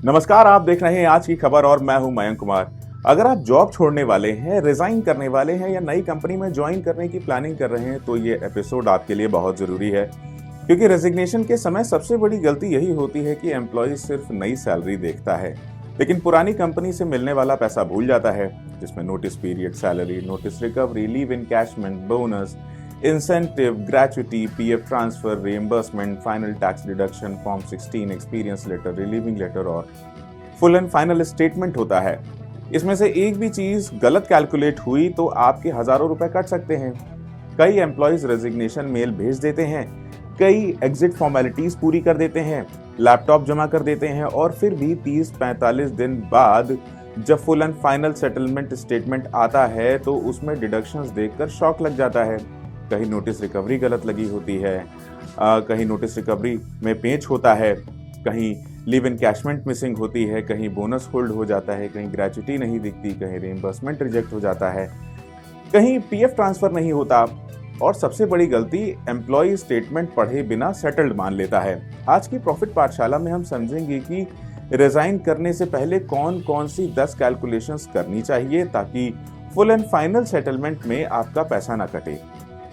नमस्कार, आप देख रहे हैं आज की खबर और मैं हूं मयंक कुमार। अगर आप जॉब छोड़ने वाले हैं, रिजाइन करने वाले हैं या नई कंपनी में ज्वाइन करने की प्लानिंग कर रहे हैं तो ये एपिसोड आपके लिए बहुत जरूरी है। क्योंकि रेजिग्नेशन के समय सबसे बड़ी गलती यही होती है कि एम्प्लॉय सिर्फ नई सैलरी देखता है लेकिन पुरानी कंपनी से मिलने वाला पैसा भूल जाता है, जिसमें notice period, salary, notice recovery, leave encashment, bonus, incentive, gratuity, PF transfer, reimbursement, final tax deduction, form 16, experience letter, relieving letter और फुल एंड फाइनल स्टेटमेंट होता है। इसमें से एक भी चीज गलत कैलकुलेट हुई तो आपके हजारों रुपए कट सकते हैं। कई एम्प्लॉयज रेजिग्नेशन मेल भेज देते हैं, कई एग्जिट फॉर्मेलिटीज पूरी कर देते हैं, लैपटॉप जमा कर देते हैं और फिर भी 30-45 दिन बाद जब full and final settlement statement आता है तो उसमें डिडक्शंस देखकर शॉक लग जाता है। कहीं नोटिस रिकवरी गलत लगी होती है, कहीं नोटिस रिकवरी में पेच होता है, कहीं लीव इनकैशमेंट मिसिंग होती है, कहीं बोनस होल्ड हो जाता है, कहीं ग्रेचुटी नहीं दिखती, कहीं रिइंबर्समेंट रिजेक्ट हो जाता है, कहीं पीएफ ट्रांसफर नहीं होता और सबसे बड़ी गलती एम्प्लॉय स्टेटमेंट पढ़े बिना सेटल्ड मान लेता है। आज की प्रॉफिट पाठशाला में हम समझेंगे कि रिजाइन करने से पहले कौन कौन सी 10 कैलकुलेशंस करनी चाहिए ताकि फुल एंड फाइनल सेटलमेंट में आपका पैसा ना कटे।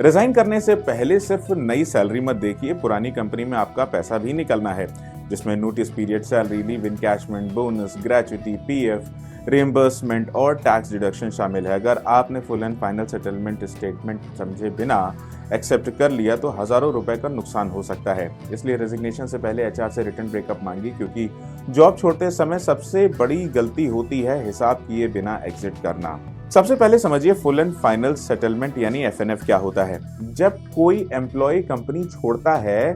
रिजाइन करने से पहले सिर्फ नई सैलरी मत देखिए, पुरानी कंपनी में आपका पैसा भी निकलना है, जिसमें notice period, salary, leave encashment, bonus, gratuity, PF, reimbursement और टैक्स डिडक्शन शामिल है। अगर आपने full and final settlement statement समझे बिना एक्सेप्ट कर लिया तो हजारों रुपए का नुकसान हो सकता है। इसलिए रेजिग्नेशन से पहले एचआर से रिटर्न ब्रेकअप मांगी, क्योंकि जॉब छोड़ते समय सबसे बड़ी गलती होती है हिसाब किए बिना एग्जिट करना। सबसे पहले समझिए फुल एंड फाइनल सेटलमेंट यानी एफएनएफ क्या होता है। जब कोई एम्प्लॉय कंपनी छोड़ता है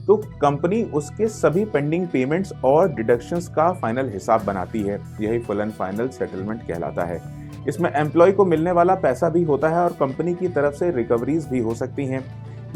तो कंपनी उसके सभी पेंडिंग पेमेंट्स और डिडक्शंस का फाइनल हिसाब बनाती है। यही फुल एंड फाइनल सेटलमेंट कहलाता है। इसमें एम्प्लॉय को मिलने वाला पैसा भी होता है और कंपनी की तरफ से रिकवरीज भी हो सकती हैं।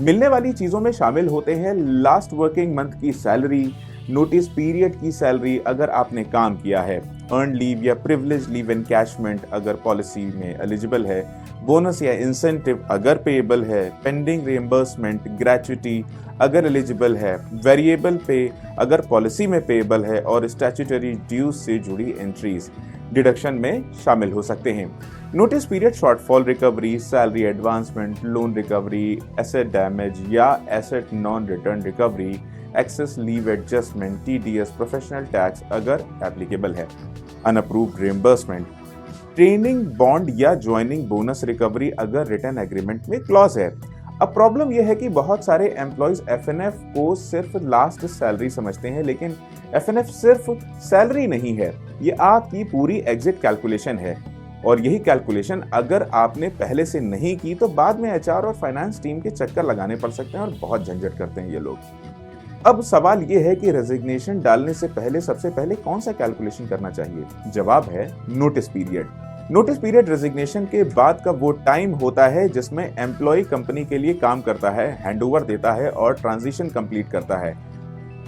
मिलने वाली चीजों में शामिल होते हैं लास्ट वर्किंग मंथ की सैलरी, नोटिस पीरियड की सैलरी अगर आपने काम किया है, अर्न लीव या प्रिविलेज लीव एनकैशमेंट अगर पॉलिसी में एलिजिबल है, बोनस या इंसेंटिव अगर पेएबल है, पेंडिंग रिएम्बर्समेंट, ग्रेचुटी अगर एलिजिबल है, वेरिएबल पे अगर पॉलिसी में पेएबल है और स्टैट्यूटरी ड्यूज से जुड़ी एंट्रीज डिडक्शन में शामिल हो सकते हैं। Notice period shortfall recovery, salary advancement, loan recovery, asset damage या asset non return recovery, excess leave adjustment, TDS, professional tax अगर एप्लीकेबल है, अनअप्रूव्ड रिएम्बर्समेंट, ट्रेनिंग बॉन्ड या ज्वाइनिंग बोनस रिकवरी अगर रिटर्न एग्रीमेंट में क्लॉज है। अब problem यह है कि बहुत सारे एम्प्लॉयज एफएनएफ को सिर्फ लास्ट सैलरी समझते हैं, लेकिन एफएनएफ सिर्फ सैलरी नहीं है, ये आपकी पूरी एग्जिट कैलकुलेशन है। और यही कैलकुलेशन अगर आपने पहले से नहीं की तो बाद में एचआर और फाइनेंस टीम के चक्कर लगाने पड़ सकते हैं और बहुत झंझट करते हैं ये लोग। अब सवाल ये है कि रेजिग्नेशन डालने से पहले सबसे पहले कौन सा कैलकुलेशन करना चाहिए? जवाब है notice period. Notice period resignation के बाद का वो टाइम होता है जिसमें एम्प्लॉय कंपनी के लिए काम करता है, हैंडओवर देता है और ट्रांजिशन कंप्लीट करता है।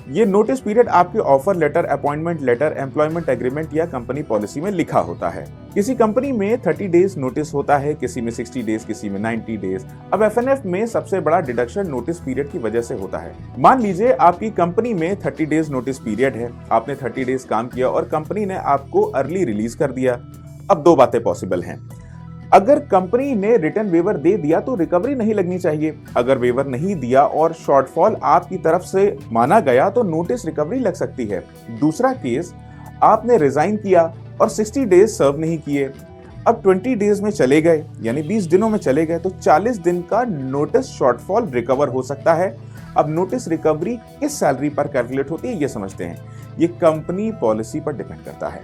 ये नोटिस पीरियड आपके offer letter, appointment letter, employment agreement या कंपनी पॉलिसी में लिखा होता है। किसी कंपनी में 30 डेज नोटिस होता है, किसी में 60 डेज, किसी में 90 डेज। अब एफएनएफ में सबसे बड़ा डिडक्शन नोटिस पीरियड की वजह से होता है। मान लीजिए आपकी कंपनी में 30 डेज नोटिस पीरियड है, आपने 30 डेज काम किया और कंपनी ने आपको अर्ली रिलीज कर दिया। अब दो बातें पॉसिबल हैं। अगर कंपनी ने रिटर्न वेवर दे दिया तो रिकवरी नहीं लगनी चाहिए। अगर वेवर नहीं दिया और शॉर्टफॉल आपकी तरफ से माना गया तो नोटिस रिकवरी लग सकती है। दूसरा केस, आपने रिजाइन किया और 60 डेज सर्व नहीं किए, अब 20 डेज में चले गए यानी 20 दिनों में चले गए तो 40 दिन का नोटिस शॉर्टफॉल रिकवर हो सकता है। अब नोटिस रिकवरी किस सैलरी पर कैलकुलेट होती है ये समझते हैं। ये कंपनी पॉलिसी पर डिपेंड करता है।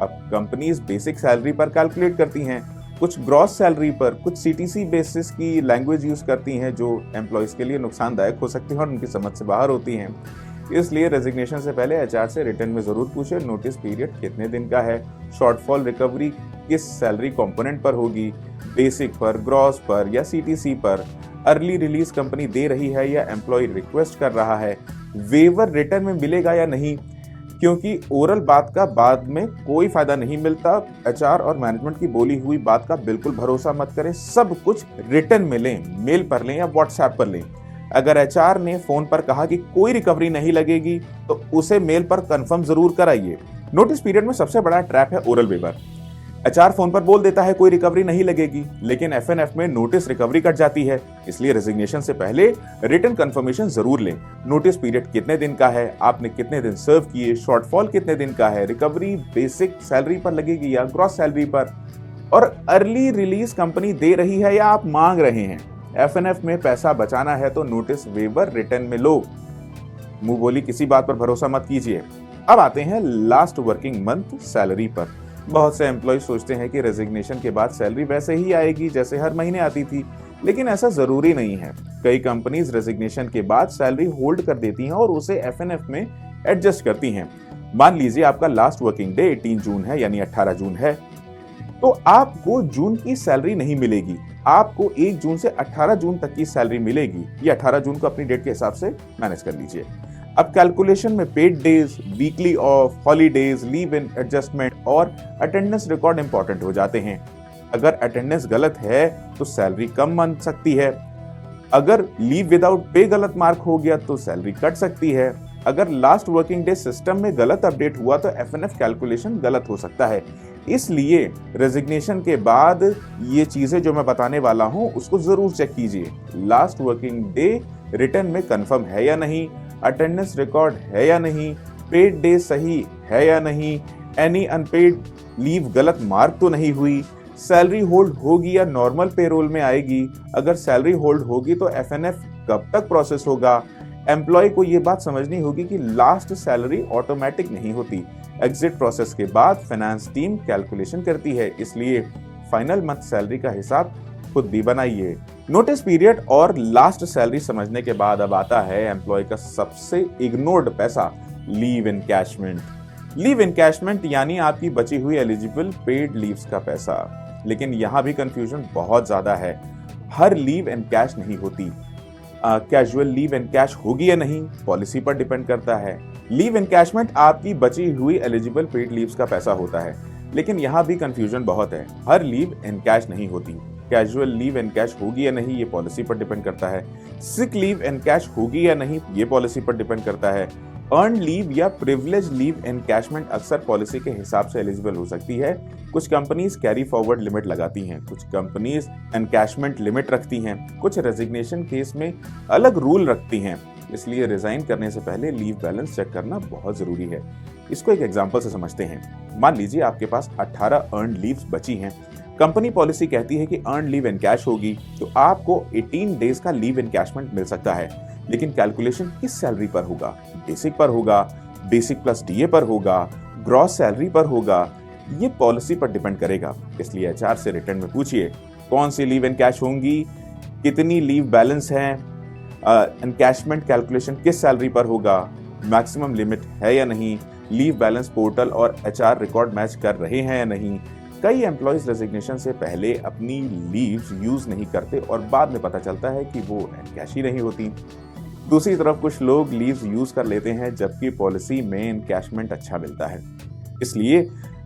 अब कंपनीज बेसिक सैलरी पर कैलकुलेट करती हैं, कुछ ग्रॉस सैलरी पर, कुछ सीटीसी बेसिस की लैंग्वेज यूज करती हैं जो एम्प्लॉयज के लिए नुकसानदायक हो सकती है और उनकी समझ से बाहर होती हैं। इसलिए रेजिग्नेशन से पहले एचआर से रिटर्न में जरूर पूछे नोटिस पीरियड कितने दिन का है, शॉर्टफॉल रिकवरी किस सैलरी कंपोनेंट पर होगी, बेसिक पर, ग्रॉस पर या सीटीसी पर, अर्ली रिलीज कंपनी दे रही है या एम्प्लॉय रिक्वेस्ट कर रहा है, वेवर रिटर्न में मिलेगा या नहीं, क्योंकि ओरल बात का बाद में कोई फायदा नहीं मिलता। एचआर और मैनेजमेंट की बोली हुई बात का बिल्कुल भरोसा मत करें, सब कुछ रिटर्न में लें, मेल पर लें या व्हाट्सएप पर लें। अगर एचआर ने फोन पर कहा कि कोई रिकवरी नहीं लगेगी तो उसे मेल पर कंफर्म जरूर कराइए। नोटिस पीरियड में सबसे बड़ा ट्रैप है ओरल वेवर। एचआर फोन पर बोल देता है कोई रिकवरी नहीं लगेगी, लेकिन एफएनएफ में नोटिस रिकवरी कट जाती है। इसलिए रेजिग्नेशन से पहले रिटन कंफर्मेशन जरूर लें। नोटिस पीरियड कितने दिन का है, आपने कितने दिन सर्व किए, शॉर्टफॉल कितने दिन का है, रिकवरी बेसिक सैलरी पर लगेगी या ग्रॉस सैलरी पर, और अर्ली रिलीज कंपनी दे रही है या आप मांग रहे हैं। एफएनएफ में पैसा बचाना है तो नोटिस वेवर रिटर्न में लो। मुंह बोली किसी बात पर भरोसा मत कीजिए। अब आते हैं लास्ट वर्किंग मंथ सैलरी पर। बहुत से एम्प्लॉय सोचते हैं कि रेजिग्नेशन के बाद सैलरी वैसे ही आएगी जैसे हर महीने आती थी, लेकिन ऐसा जरूरी नहीं है। कई कंपनीज रेजिग्नेशन के बाद सैलरी होल्ड कर देती हैं और उसे एफएनएफ में एडजस्ट करती हैं। मान लीजिए आपका लास्ट वर्किंग डे 18 जून है, यानी 18 जून है, तो आपको जून की सैलरी नहीं मिलेगी। आपको 1 जून से 18 जून तक की सैलरी मिलेगी। ये 18 जून को अपनी डेट के हिसाब से मैनेज कर लीजिए। अब कैलकुलेशन में paid days, weekly off, holidays, leave इन एडजस्टमेंट और अटेंडेंस रिकॉर्ड इंपॉर्टेंट हो जाते हैं। अगर अटेंडेंस गलत है तो सैलरी कम बन सकती है। अगर लीव विदाउट पे गलत मार्क हो गया तो सैलरी कट सकती है। अगर लास्ट वर्किंग डे सिस्टम में गलत अपडेट हुआ तो एफएनएफ कैलकुलेशन गलत हो सकता है। इसलिए रेजिग्नेशन के बाद ये चीजें जो मैं बताने वाला हूं उसको जरूर चेक कीजिए। लास्ट वर्किंग डे रिटर्न में कंफर्म है या नहीं, अटेंडेंस रिकॉर्ड है या नहीं, पेड डे सही है या नहीं, एनी अनपेड लीव गलत मार्क तो नहीं हुई, सैलरी होल्ड होगी या नॉर्मल पेरोल में आएगी। अगर सैलरी होल्ड होगी तो एफएनएफ कब तक प्रोसेस होगा। एम्प्लॉय को ये बात समझनी होगी कि लास्ट सैलरी ऑटोमेटिक नहीं होती। एग्जिट प्रोसेस के बाद फाइनेंस टीम कैलकुलेशन करती है, इसलिए फाइनल मंथ सैलरी का हिसाब खुद भी बनाइए। नोटिस पीरियड और लास्ट सैलरी समझने के बाद अब आता है एम्प्लॉय का सबसे इग्नोर्ड पैसा, लीव एनकैशमेंट। लीव एनकैशमेंट यानी आपकी बची हुई एलिजिबल पेड लीव्स का पैसा। लेकिन यहां भी कंफ्यूजन बहुत ज्यादा है। हर लीव एनकैश नहीं होती। कैजुअल लीव एनकैश होगी या नहीं पॉलिसी पर डिपेंड करता है। लीव एनकैशमेंट आपकी बची हुई एलिजिबल पेड लीव्स का पैसा होता है, लेकिन यहां भी कंफ्यूजन बहुत है। हर लीव एनकैश नहीं होती। कैजुअल लीव एनकैश होगी या नहीं ये पॉलिसी पर डिपेंड करता है। सिक लीव एनकैश होगी या नहीं ये पॉलिसी पर डिपेंड करता है। अर्न लीव या प्रिविलेज लीव एनकैशमेंट अक्सर पॉलिसी के हिसाब से एलिजिबल हो सकती है। कुछ कंपनीज कैरी फॉरवर्ड लिमिट लगाती हैं, कुछ कंपनीज एनकैशमेंट लिमिट रखती हैं, कुछ रेजिग्नेशन केस में अलग रूल रखती हैं। इसलिए रिजाइन करने से पहले लीव बैलेंस चेक करना बहुत जरूरी है। इसको एक एग्जांपल से समझते हैं। मान लीजिए आपके पास 18 अर्न लीव्स बची हैं। कंपनी पॉलिसी कहती है कि अर्न लीव एनकैश होगी तो आपको 18 डेज का लीव एनकैशमेंट मिल सकता है, लेकिन कैलकुलेशन किस सैलरी पर होगा? बेसिक पर होगा, बेसिक प्लस डीए पर होगा, ग्रॉस सैलरी पर होगा, ये पॉलिसी पर डिपेंड करेगा। इसलिए एचआर से रिटर्न में पूछिए कौन सी लीव एनकैश होंगी, कितनी लीव बैलेंस है, एनकैशमेंट कैलकुलेशन किस सैलरी पर होगा, मैक्सिमम लिमिट है या नहीं, लीव बैलेंस पोर्टल और एचआर रिकॉर्ड मैच कर रहे हैं या नहीं। कई एम्प्लॉयज रेजिग्नेशन से पहले अपनी लीव्स यूज नहीं करते और बाद में पता चलता है कि वो एनकैश ही नहीं होती। दूसरी तरफ कुछ लोग लीव्स यूज कर लेते हैं जबकि पॉलिसी में एनकैशमेंट अच्छा मिलता है। इसलिए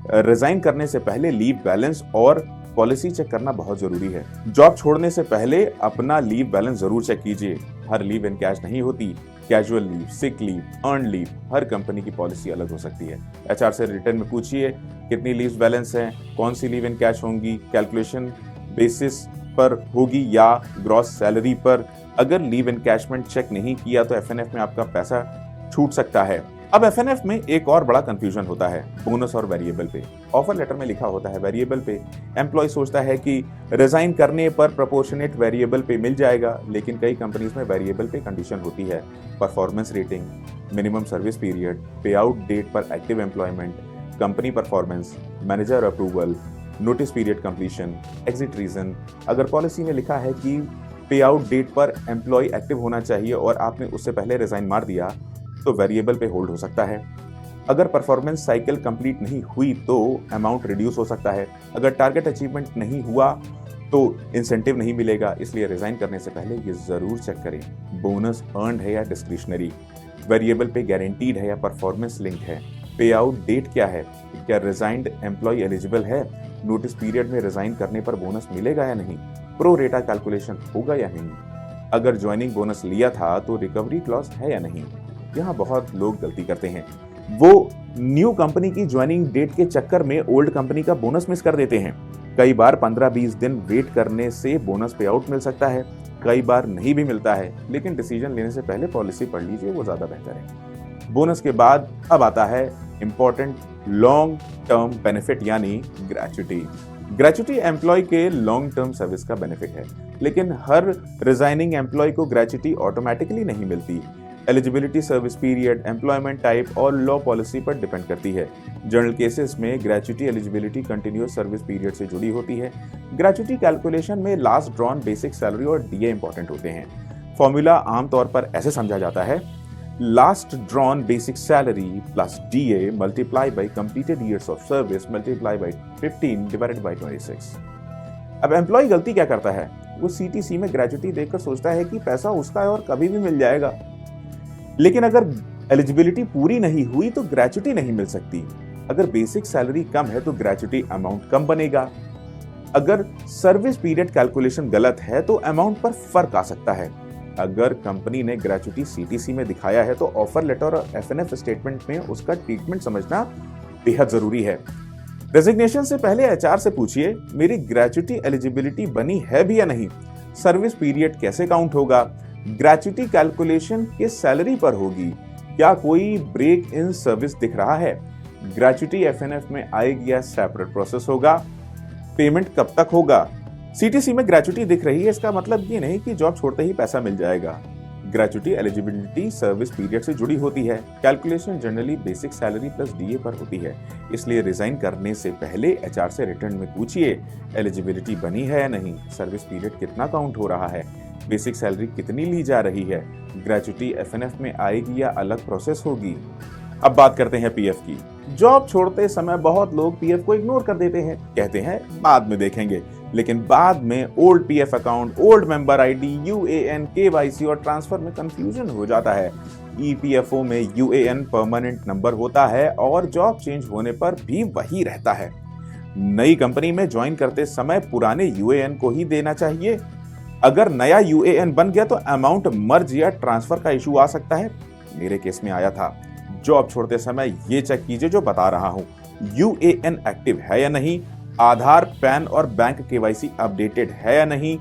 रिजाइन करने से पहले लीव बैलेंस और पॉलिसी चेक करना बहुत जरूरी है। जॉब छोड़ने से पहले अपना लीव बैलेंस जरूर चेक कीजिए। हर लीव एनकैश नहीं होती। Casual leave, sick leave, earn leave, हर कंपनी की पॉलिसी अलग हो सकती है। एचआर से रिटर्न में पूछिए कितनी लीव बैलेंस है, कौन सी लीव एनकैश होंगी, कैलकुलेशन बेसिस पर होगी या ग्रॉस सैलरी पर। अगर लीव एनकैशमेंट चेक नहीं किया तो एफएनएफ में आपका पैसा छूट सकता है। अब एफएनएफ में एक और बड़ा कंफ्यूजन होता है, बोनस और वेरिएबल पे। ऑफर लेटर में लिखा होता है वेरिएबल पे। एम्प्लॉय सोचता है कि रिजाइन करने पर प्रोपोर्शनेट वेरिएबल पे मिल जाएगा, लेकिन कई कंपनीज में वेरिएबल पे कंडीशन होती है। Performance rating, minimum service period, pay out date पर active employment, company performance, manager approval, notice period completion, exit reason. अगर पॉलिसी में लिखा है कि पे आउट डेट पर एम्प्लॉय एक्टिव होना चाहिए और आपने उससे पहले रिजाइन मार दिया तो वेरिएबल पे होल्ड हो सकता है। अगर परफॉर्मेंस साइकिल कंप्लीट नहीं हुई तो अमाउंट रिड्यूस हो सकता है। अगर टारगेट अचीवमेंट नहीं हुआ तो इंसेंटिव नहीं मिलेगा। इसलिए रिजाइन करने से पहले ये जरूर चेक करें बोनस अर्न्ड है या डिस्क्रिशनरी, वेरिएबल पे गारंटीड है या परफॉर्मेंस लिंक्ड है, पे आउट डेट क्या है, क्या रिजाइंड एम्प्लॉय एलिजिबल है, नोटिस पीरियड में रिजाइन करने पर बोनस मिलेगा या नहीं, प्रो रेटा कैलकुलेशन होगा या नहीं, अगर ज्वाइनिंग बोनस लिया था तो रिकवरी क्लॉज है या नहीं। यहाँ बहुत लोग गलती करते हैं। वो न्यू कंपनी की ज्वाइनिंग डेट के चक्कर में ओल्ड कंपनी का बोनस मिस कर देते हैं। कई बार 15-20 दिन वेट करने से बोनस पे आउट मिल सकता है, कई बार नहीं भी मिलता है, लेकिन डिसीजन लेने से पहले पॉलिसी पढ़ लीजिए, वो ज्यादा बेहतर है। बोनस के बाद अब आता है इंपॉर्टेंट लॉन्ग टर्म बेनिफिट यानी ग्रेच्युटी। ग्रेच्युटी एम्प्लॉय के लॉन्ग टर्म सर्विस का बेनिफिट है, लेकिन हर रिजाइनिंग एम्प्लॉय को ग्रेच्युटी ऑटोमेटिकली नहीं मिलती। Eligibility, service period, employment type और लॉ पॉलिसी पर डिपेंड करती है। जनरल केसेस में gratuity eligibility continuous service period से जुड़ी होती है। ग्रेच्युटी कैलकुलेशन में लास्ट ड्रॉन बेसिक सैलरी और डीए इंपॉर्टेंट होते हैं। फॉर्मूला आमतौर पर ऐसे समझा जाता है: last drawn basic salary plus DA multiply by completed years of service multiply by 15 divided by 26। अब एम्प्लॉय गलती क्या करता है? वो सीटीसी में ग्रेच्युटी देखकर सोचता है कि पैसा उसका है और कभी भी मिल जाएगा, लेकिन अगर एलिजिबिलिटी पूरी नहीं हुई तो ग्रेच्युटी नहीं मिल सकती। अगर बेसिक सैलरी कम है तो ग्रेच्युटी अमाउंट कम बनेगा। अगर सर्विस पीरियड कैलकुलेशन गलत है तो अमाउंट पर फर्क आ सकता है। अगर कंपनी ने ग्रेच्युटी सीटीसी में दिखाया है तो ऑफर लेटर और एफएनएफ स्टेटमेंट में उसका ट्रीटमेंट समझना बेहद जरूरी है। रेजिग्नेशन से पहले एचआर से पूछिए, मेरी ग्रेच्युटी एलिजिबिलिटी बनी है भी या नहीं? सर्विस पीरियड कैसे काउंट होगा? ग्रेच्युटी कैलकुलेशन किस सैलरी पर होगी? क्या कोई ब्रेक इन सर्विस दिख रहा है? ग्रेच्युटी एफएनएफ में आएगी या सेपरेट प्रोसेस होगा? पेमेंट कब तक होगा? सीटीसी में ग्रेच्युटी दिख रही है, इसका मतलब ये नहीं कि जॉब छोड़ते ही पैसा मिल जाएगा। ग्रेच्युटी एलिजिबिलिटी सर्विस पीरियड से जुड़ी होती है। Calculation generally basic salary plus DA पर होती है, इसलिए रिजाइन करने से पहले एचआर से रिटर्न में पूछिए, एलिजिबिलिटी बनी है या नहीं, सर्विस पीरियड कितना काउंट हो रहा है, बेसिक सैलरी कितनी ली जा रही है, ग्रेच्युटी एफएनएफ में आएगी या अलग प्रोसेस होगी। अब बात करते हैं पीएफ की। जॉब छोड़ते समय बहुत लोग पीएफ को इग्नोर कर देते हैं, कहते हैं बाद में देखेंगे, लेकिन बाद में old PF account, old member ID, UAN, KYC और ट्रांसफर में कंफ्यूजन हो जाता है। ईपीएफओ में यूएएन परमानेंट नंबर होता है और जॉब चेंज होने पर भी वही रहता है। नई कंपनी में ज्वाइन करते समय पुराने यूएएन को ही देना चाहिए। अगर नया यूएएन बन गया तो अमाउंट मर्ज या ट्रांसफर का इशू आ सकता है। मेरे केस में आया था। जॉब छोड़ते समय ये चेक कीजिए जो बता रहा हूं, यूएएन एक्टिव है या नहीं, आधार, पैन और बैंक केवाईसी अपडेटेड है या नहीं,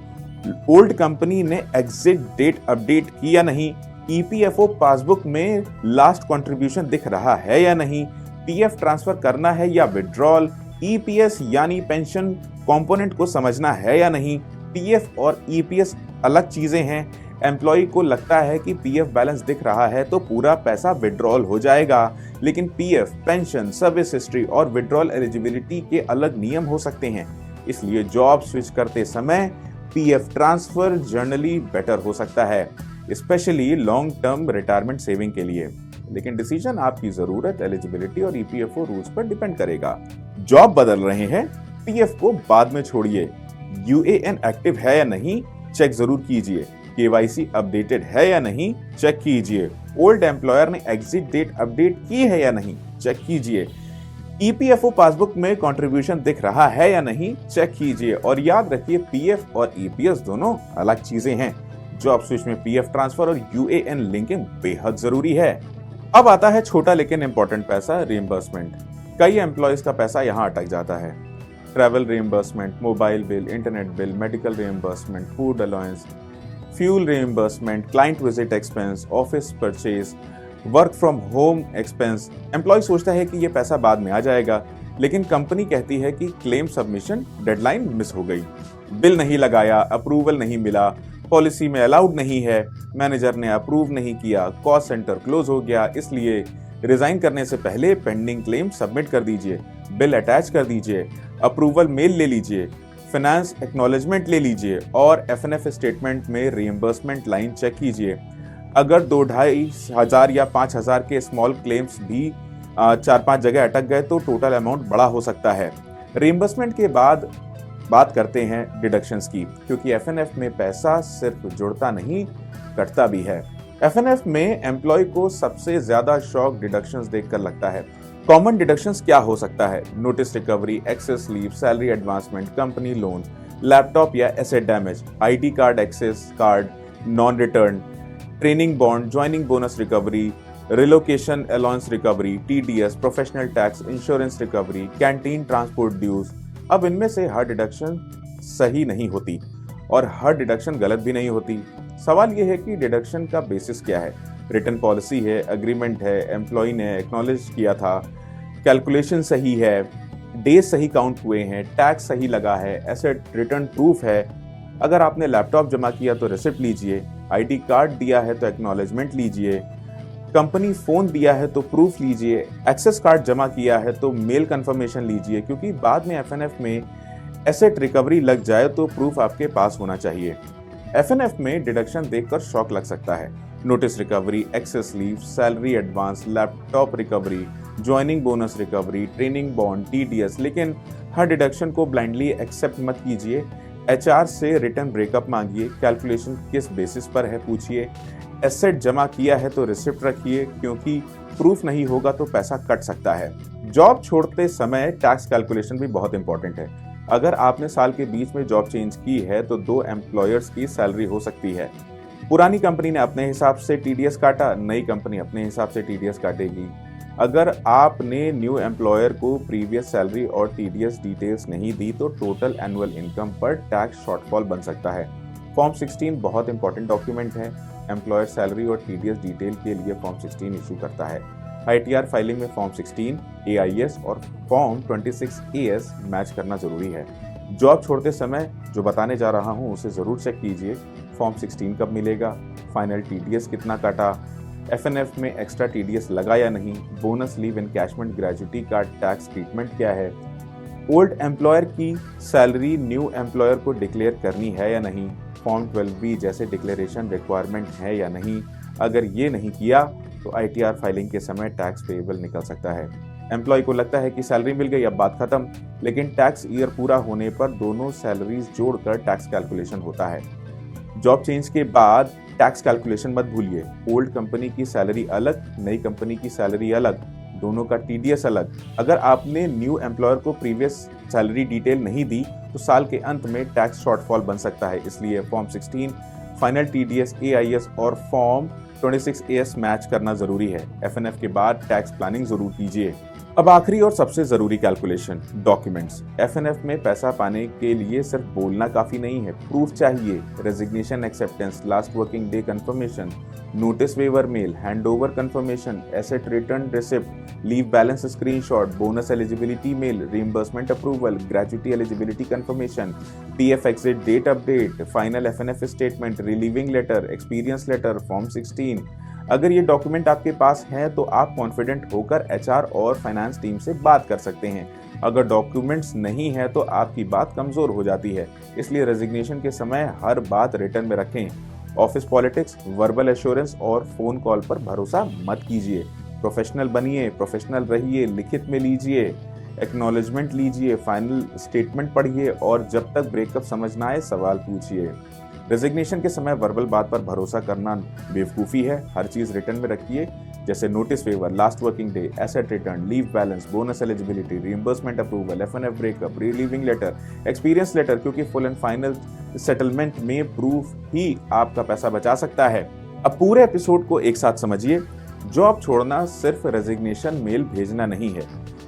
ओल्ड कंपनी ने एग्जिट डेट अपडेट की या नहीं, ईपीएफओ पासबुक में लास्ट कंट्रीब्यूशन दिख रहा है या नहीं, पीएफ ट्रांसफर करना है या विड्रॉल, ईपीएस यानी पेंशन कंपोनेंट को समझना है या नहीं। पीएफ और ईपीएस अलग चीजें हैं। एम्प्लॉय को लगता है कि पीएफ बैलेंस दिख रहा है तो पूरा पैसा विड्रॉल हो जाएगा, लेकिन पीएफ, पेंशन, सर्विस हिस्ट्री और विड्रॉल एलिजिबिलिटी के अलग नियम हो सकते हैं। इसलिए जॉब स्विच करते समय पीएफ ट्रांसफर जनरली बेटर हो सकता है, specially long term retirement saving के लिए। लेकिन डिसीजन आपकी जरूरत, एलिजिबिलिटी और ईपीएफओ रूल्स पर डिपेंड करेगा। जॉब बदल रहे हैं, पीएफ को बाद में छोड़िए। यूएएन एक्टिव है या नहीं, चेक जरूर कीजिए। केवाईसी अपडेटेड है या नहीं, चेक कीजिए। ओल्ड एम्प्लॉयर ने एग्जिट डेट अपडेट की है या नहीं, चेक कीजिए। ईपीएफओ पासबुक में कंट्रीब्यूशन दिख रहा है या नहीं, चेक कीजिए। और याद रखिए, पीएफ और ईपीएस दोनों अलग चीजें हैं। जॉब स्विच में पीएफ ट्रांसफर और यूएएन लिंकिंग बेहद जरूरी है। अब आता है छोटा लेकिन इंपॉर्टेंट पैसा, रिइंबर्समेंट। कई एम्प्लॉयज का पैसा यहाँ अटक जाता है। Travel reimbursement, mobile bill, internet bill, medical reimbursement, food allowance, fuel reimbursement, client visit expense, office purchase, work from home expense. Employee सोचता है कि ये पैसा बाद में आ जाएगा, लेकिन कंपनी कहती है कि क्लेम सबमिशन डेडलाइन मिस हो गई, बिल नहीं लगाया, अप्रूवल नहीं मिला, पॉलिसी में अलाउड नहीं है, मैनेजर ने अप्रूव नहीं किया, कॉस्ट सेंटर क्लोज हो गया। इसलिए रिजाइन करने से पहले पेंडिंग क्लेम सबमिट कर दीजिए, बिल अटैच कर दीजिए, अप्रूवल मेल ले लीजिए, फाइनेंस एक्नॉलेजमेंट ले लीजिए और एफएनएफ स्टेटमेंट में रिइंबर्समेंट लाइन चेक कीजिए। अगर 2-2.5 हजार या 5,000 के स्मॉल क्लेम्स भी 4-5 जगह अटक गए तो टोटल अमाउंट बड़ा हो सकता है। रिइंबर्समेंट के बाद बात करते हैं डिडक्शंस की, क्योंकि एफएनएफ में पैसा सिर्फ जुड़ता नहीं, कटता भी है। एफएनएफ में एम्प्लॉय को सबसे ज्यादा शॉक डिडक्शंस देखकर लगता है। कॉमन डिडक्शंस क्या हो सकता है? Notice recovery, excess leave, salary advancement, company loan, laptop या asset damage, ID card, access card non return, training bond, joining bonus recovery, relocation allowance recovery, TDS, professional tax, insurance recovery, canteen transport dues. अब इनमें से हर deduction सही नहीं होती और हर deduction गलत भी नहीं होती। सवाल यह है कि डिडक्शन का बेसिस क्या है। रिटर्न पॉलिसी है, अग्रीमेंट है, एम्प्लॉय ने एक्नॉलेज किया था, कैलकुलेशन सही है, डेज सही काउंट हुए हैं, टैक्स सही लगा है, एसेट रिटर्न प्रूफ है। अगर आपने लैपटॉप जमा किया तो रिसिप्ट लीजिए, आईडी कार्ड दिया है तो एक्नॉलेजमेंट लीजिए, कंपनी फोन दिया है तो प्रूफ लीजिए, एक्सेस कार्ड जमा किया है तो मेल कंफर्मेशन लीजिए, क्योंकि बाद में एफएनएफ में एसेट रिकवरी लग जाए तो प्रूफ आपके पास होना चाहिए। एफएनएफ में डिडक्शन देखकर शॉक लग सकता है। Notice recovery, excess leave, salary advance, laptop recovery, joining bonus recovery, training bond, TDS. लेकिन हर डिडक्शन को ब्लाइंडली एक्सेप्ट मत कीजिए। एचआर से रिटर्न ब्रेकअप मांगिए, कैलकुलेशन किस बेसिस पर है पूछिए, एसेट जमा किया है तो रिसिप्ट रखिए, क्योंकि प्रूफ नहीं होगा तो पैसा कट सकता है। जॉब छोड़ते समय टैक्स कैलकुलेशन भी बहुत इंपॉर्टेंट है। अगर आपने साल के बीच में जॉब चेंज की है तो 2 एम्प्लॉयर्स की सैलरी हो सकती है। पुरानी कंपनी ने अपने हिसाब से टीडीएस काटा, नई कंपनी अपने हिसाब से टीडीएस काटेगी। अगर आपने न्यू एम्प्लॉयर को प्रीवियस सैलरी और टीडीएस डिटेल्स नहीं दी तो टोटल एनुअल इनकम पर टैक्स शॉर्टफॉल बन सकता है। फॉर्म 16 बहुत इंपॉर्टेंट डॉक्यूमेंट है। एम्प्लॉयर सैलरी और टीडीएस डिटेल के लिए फॉर्म 16 इशू करता है। आईटीआर फाइलिंग में फॉर्म 16, एआईएस और फॉर्म 26 एएस मैच करना जरूरी है। जॉब छोड़ते समय जो बताने जा रहा हूं उसे जरूर चेक कीजिए। फॉर्म 16 कब मिलेगा, फाइनल टीडीएस कितना काटा, एफएनएफ में एक्स्ट्रा टीडीएस लगा या नहीं, बोनस लीव एनकैशमेंट ग्रेजुटी का टैक्स ट्रीटमेंट क्या है, ओल्ड एम्प्लॉयर की सैलरी न्यू एम्प्लॉयर को डिक्लेयर करनी है या नहीं, फॉर्म 12B जैसे डिक्लेरेशन रिक्वायरमेंट है या नहीं। अगर ये नहीं किया तो आईटीआर फाइलिंग के समय टैक्स पेएबल निकल सकता है। एम्प्लॉय को लगता है कि सैलरी मिल गई, अब बात खत्म, लेकिन टैक्स ईयर पूरा होने पर दोनों सैलरीज जोड़कर टैक्स कैलकुलेशन होता है। जॉब चेंज के बाद टैक्स कैलकुलेशन मत भूलिए। ओल्ड कंपनी की सैलरी अलग, नई कंपनी की सैलरी अलग, दोनों का टीडीएस अलग। अगर आपने न्यू एम्प्लॉयर को प्रीवियस सैलरी डिटेल नहीं दी तो साल के अंत में टैक्स शॉर्टफॉल बन सकता है। इसलिए फॉर्म 16, फाइनल टीडीएस, एआईएस और फॉर्म 26 एएस मैच करना जरूरी है। एफएनएफ के बाद टैक्स प्लानिंग जरूर कीजिए। अब आखिरी और सबसे जरूरी कैलकुलेशन, डॉक्यूमेंट्स। एफएनएफ में पैसा पाने के लिए सिर्फ बोलना काफी नहीं है, प्रूफ चाहिए। Resignation acceptance, last working day confirmation, notice waiver mail, handover confirmation, asset return receipt, leave balance screenshot, bonus eligibility mail, reimbursement approval, gratuity eligibility confirmation, PF exit date update, final FNF statement, relieving letter, experience letter, form 16। अगर ये document आपके पास हैं तो आप confident होकर HR और finance team से बात कर सकते हैं। अगर डॉक्यूमेंट्स नहीं है तो आपकी बात कमजोर हो जाती है। इसलिए रेजिग्नेशन के समय हर बात रिटर्न में रखें। ऑफिस पॉलिटिक्स, वर्बल एश्योरेंस और फोन कॉल पर भरोसा मत कीजिए। प्रोफेशनल बनिए, प्रोफेशनल रहिए, लिखित में लीजिए, एक्नॉलेजमेंट लीजिए, फाइनल स्टेटमेंट पढ़िए और जब तक ब्रेकअप समझ ना आए सवाल पूछिए। रेजिग्नेशन के समय वर्बल बात पर भरोसा करना बेवकूफ़ी है। हर चीज़ रिटर्न में रखिए, जैसे notice waiver, last working day, asset return, leave balance, bonus eligibility, reimbursement approval, FNF breakup, relieving letter, experience letter, क्योंकि फुल एंड फाइनल सेटलमेंट में प्रूफ ही आपका पैसा बचा सकता है। अब पूरे एपिसोड को एक साथ समझिए। जॉब छोड़ना सिर्फ रेजिग्नेशन मेल भेजना नहीं है,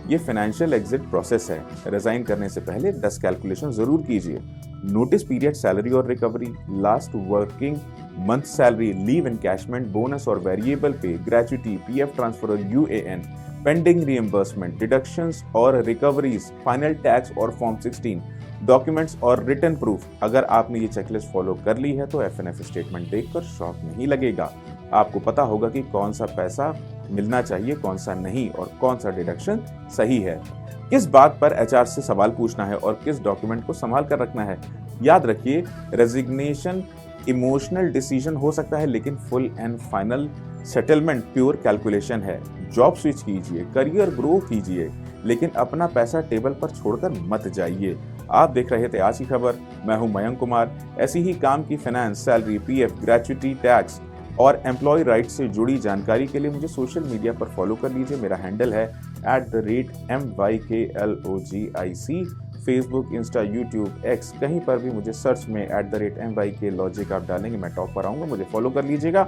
ये फाइनेंशियल एग्जिट प्रोसेस है। रिजाइन करने से पहले 10 कैलकुलेशन जरूर कीजिए। नोटिस पीरियड सैलरी और recovery, last working month salary, leave encashment, bonus और वेरिएबल पे, ग्रेजुटी, पीएफ ट्रांसफर और यूएएन, पेंडिंग रीइंबर्समेंट, डिडक्शंस और रिकवरीज, फाइनल टैक्स और फॉर्म 16, डॉक्यूमेंट्स और रिटर्न प्रूफ। अगर आपने ये चेकलिस्ट फॉलो कर ली है तो एफएनएफ स्टेटमेंट देखकर शॉक नहीं लगेगा। आपको पता होगा कि कौन सा पैसा मिलना चाहिए, कौन सा नहीं और कौन सा डिडक्शन सही है। किस बात पर एचआर से सवाल पूछना है और किस डॉक्यूमेंट को संभाल कर रखना है। याद रखिए, रेजिग्नेशन इमोशनल डिसीजन हो सकता है, लेकिन full and final settlement pure calculation है। जॉब स्विच कीजिए, करियर ग्रो कीजिए, लेकिन अपना पैसा टेबल पर छोड़कर मत जाइए। आप देख रहे थे आज की खबर। मैं हूं मयंक कुमार। ऐसी ही काम की finance, salary, PF, gratuity, tax और एम्प्लॉय राइट से जुड़ी जानकारी के लिए मुझे सोशल मीडिया पर फॉलो कर लीजिए। मेरा हैंडल है @MYKLOGIC। Facebook, Insta, YouTube, x, कहीं पर भी मुझे सर्च में @MYK लॉजिक आप डालेंगे, मैं टॉप पर आऊँगा, मुझे फॉलो कर लीजिएगा।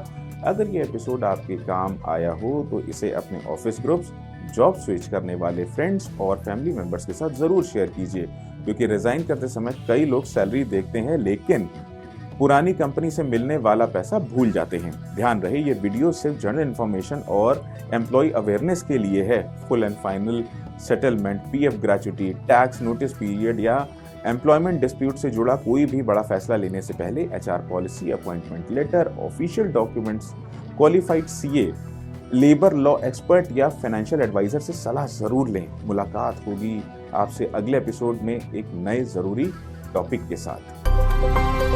अगर ये एपिसोड आपके काम आया हो तो इसे अपने ऑफिस ग्रुप्स, जॉब स्विच करने वाले फ्रेंड्स और फैमिली मेंबर्स के साथ ज़रूर शेयर कीजिए, क्योंकि रिज़ाइन करते समय कई लोग सैलरी देखते हैं लेकिन पुरानी कंपनी से मिलने वाला पैसा भूल जाते हैं। ध्यान रहे, ये वीडियो सिर्फ जनरल इन्फॉर्मेशन और एम्प्लॉय अवेयरनेस के लिए है। Full and final settlement, PF gratuity, tax, notice period या एम्प्लॉयमेंट डिस्प्यूट से जुड़ा कोई भी बड़ा फैसला लेने से पहले HR policy, appointment letter, official documents, qualified CA, labour law expert या फाइनेंशियल एडवाइजर से सलाह जरूर लें। मुलाकात होगी आपसे अगले एपिसोड में एक नए जरूरी टॉपिक के साथ।